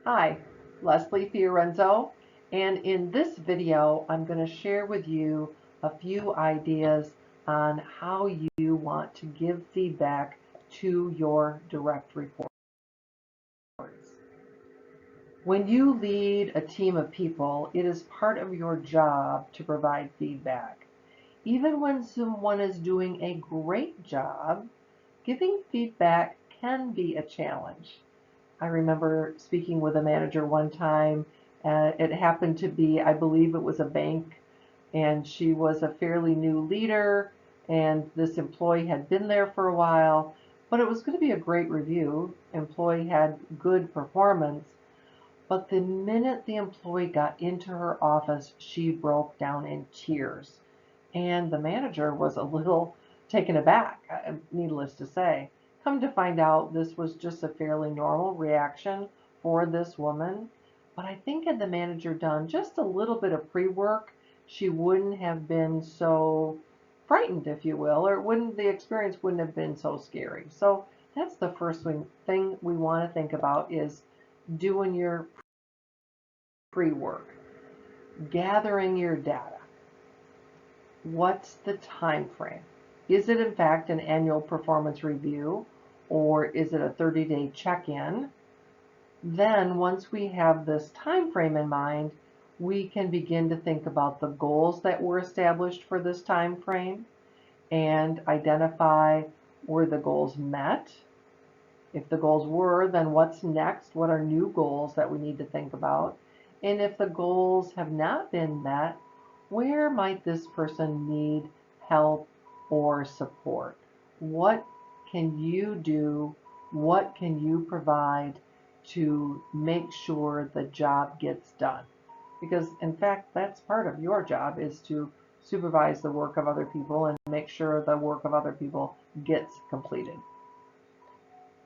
Hi, Leslie Fiorenzo, and in this video, I'm going to share with you a few ideas on how you want to give feedback to your direct reports. When you lead a team of people, it is part of your job to provide feedback. Even when someone is doing a great job, giving feedback can be a challenge. I remember speaking with a manager one time. It happened to be, I believe it was a bank, and she was a fairly new leader, and this employee had been there for a while, but it was going to be a great review. Employee had good performance, but the minute the employee got into her office, she broke down in tears. And the manager was a little taken aback, needless to say. Come to find out, this was just a fairly normal reaction for this woman. But I think had the manager done just a little bit of pre-work, she wouldn't have been so frightened, if you will, or the experience wouldn't have been so scary. So that's the first thing we want to think about is doing your pre-work, gathering your data. What's the time frame? Is it in fact an annual performance review, or is it a 30-day check-in? Then once we have this time frame in mind, we can begin to think about the goals that were established for this time frame and identify, were the goals met? If the goals were, then what's next? What are new goals that we need to think about? And if the goals have not been met, where might this person need help or support? What can you do? What can you provide to make sure the job gets done? Because in fact, that's part of your job, is to supervise the work of other people and make sure the work of other people gets completed.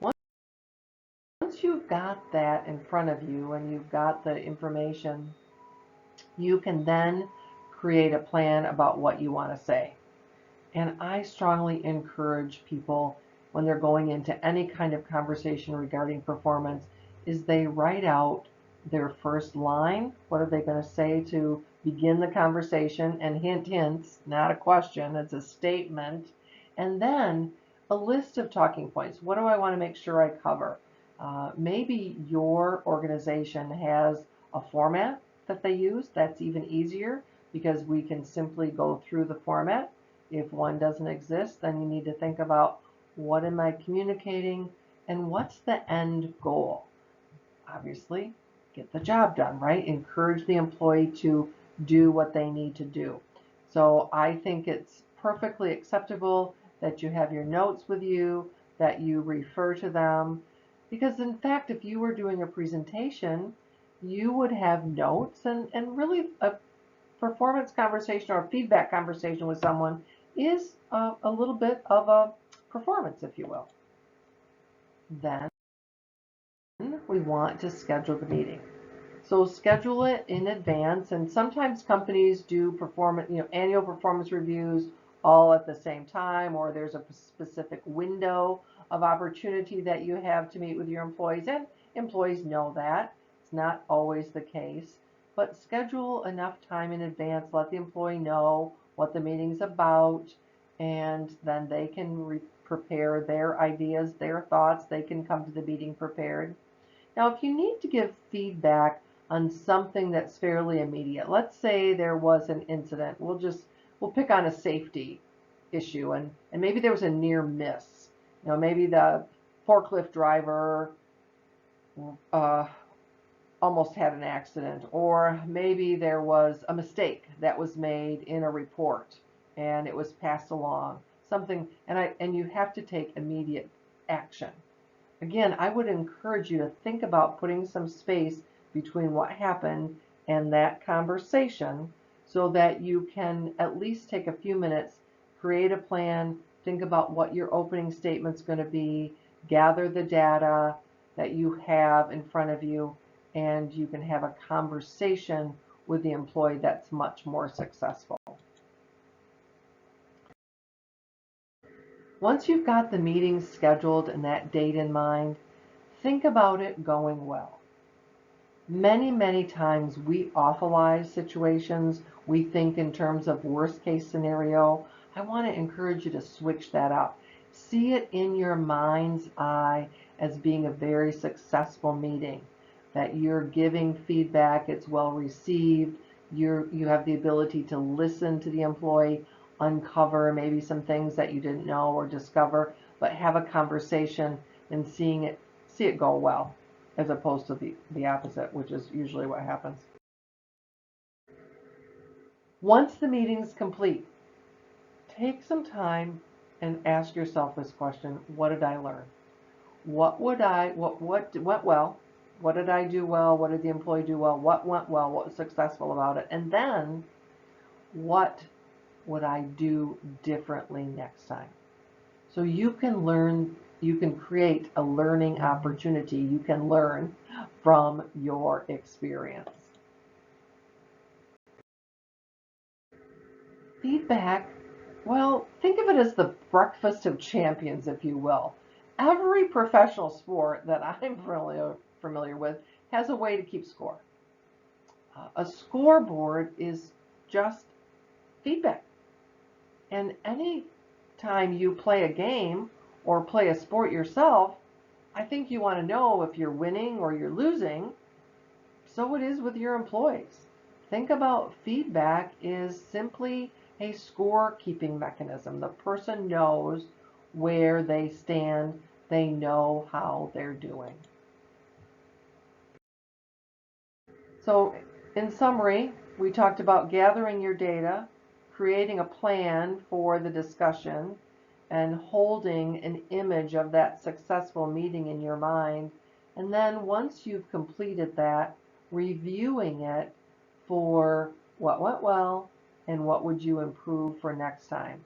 Once you've got that in front of you and you've got the information, you can then create a plan about what you want to say. And I strongly encourage people when they're going into any kind of conversation regarding performance is they write out their first line. What are they going to say to begin the conversation? And hints, not a question, it's a statement. And then a list of talking points. What do I want to make sure I cover? Maybe your organization has a format that they use. That's even easier because we can simply go through the format. If one doesn't exist, then you need to think about, what am I communicating and what's the end goal? Obviously, get the job done, right? Encourage the employee to do what they need to do. So I think it's perfectly acceptable that you have your notes with you, that you refer to them, because in fact, if you were doing a presentation, you would have notes, and really a performance conversation or a feedback conversation with someone is a little bit of a performance, if you will. Then we want to schedule the meeting. So schedule it in advance, and sometimes companies do annual performance reviews all at the same time, or there's a specific window of opportunity that you have to meet with your employees, and employees know that. It's not always the case, but schedule enough time in advance, let the employee know what the meeting's about, and then they can prepare their ideas, their thoughts. They can come to the meeting prepared. Now, if you need to give feedback on something that's fairly immediate, let's say there was an incident. We'll pick on a safety issue, and maybe there was a near miss. Maybe the forklift driver uh, almost had an accident, or maybe there was a mistake that was made in a report and it was passed along. Something, and you have to take immediate action. Again, I would encourage you to think about putting some space between what happened and that conversation so that you can at least take a few minutes, create a plan, think about what your opening statement's going to be, gather the data that you have in front of you, and you can have a conversation with the employee that's much more successful. Once you've got the meeting scheduled and that date in mind, think about it going well. Many, many times we awfulize situations. We think in terms of worst case scenario. I want to encourage you to switch that up. See it in your mind's eye as being a very successful meeting, that you're giving feedback, it's well received, you have the ability to listen to the employee, uncover maybe some things that you didn't know or discover, but have a conversation and see it go well, as opposed to the opposite, which is usually what happens. Once the meeting is complete, take some time and ask yourself this question: what did I learn? What went well? What did I do well? What did the employee do well? What went well? What was successful about it? And then, what would I do differently next time? So you can learn, you can create a learning opportunity. You can learn from your experience. Feedback, well, think of it as the breakfast of champions, if you will. Every professional sport that I'm familiar with has a way to keep score. A scoreboard is just feedback. And any time you play a game or play a sport yourself, I think you want to know if you're winning or you're losing. So it is with your employees. Think about feedback is simply a score-keeping mechanism. The person knows where they stand. They know how they're doing. So in summary, we talked about gathering your data, creating a plan for the discussion, and holding an image of that successful meeting in your mind. And then once you've completed that, reviewing it for what went well and what would you improve for next time.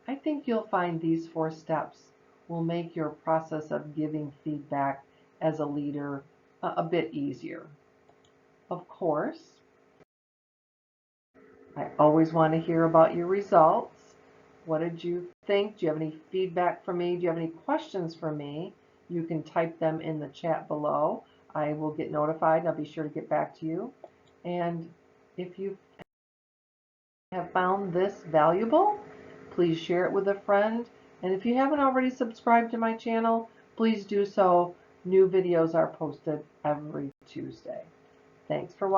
I think you'll find these 4 steps will make your process of giving feedback as a leader a bit easier. Of course, I always want to hear about your results. What did you think? Do you have any feedback for me? Do you have any questions for me? You can type them in the chat below. I will get notified. I'll be sure to get back to you. And if you have found this valuable, please share it with a friend. And if you haven't already subscribed to my channel, please do so. New videos are posted every Tuesday. Thanks for watching.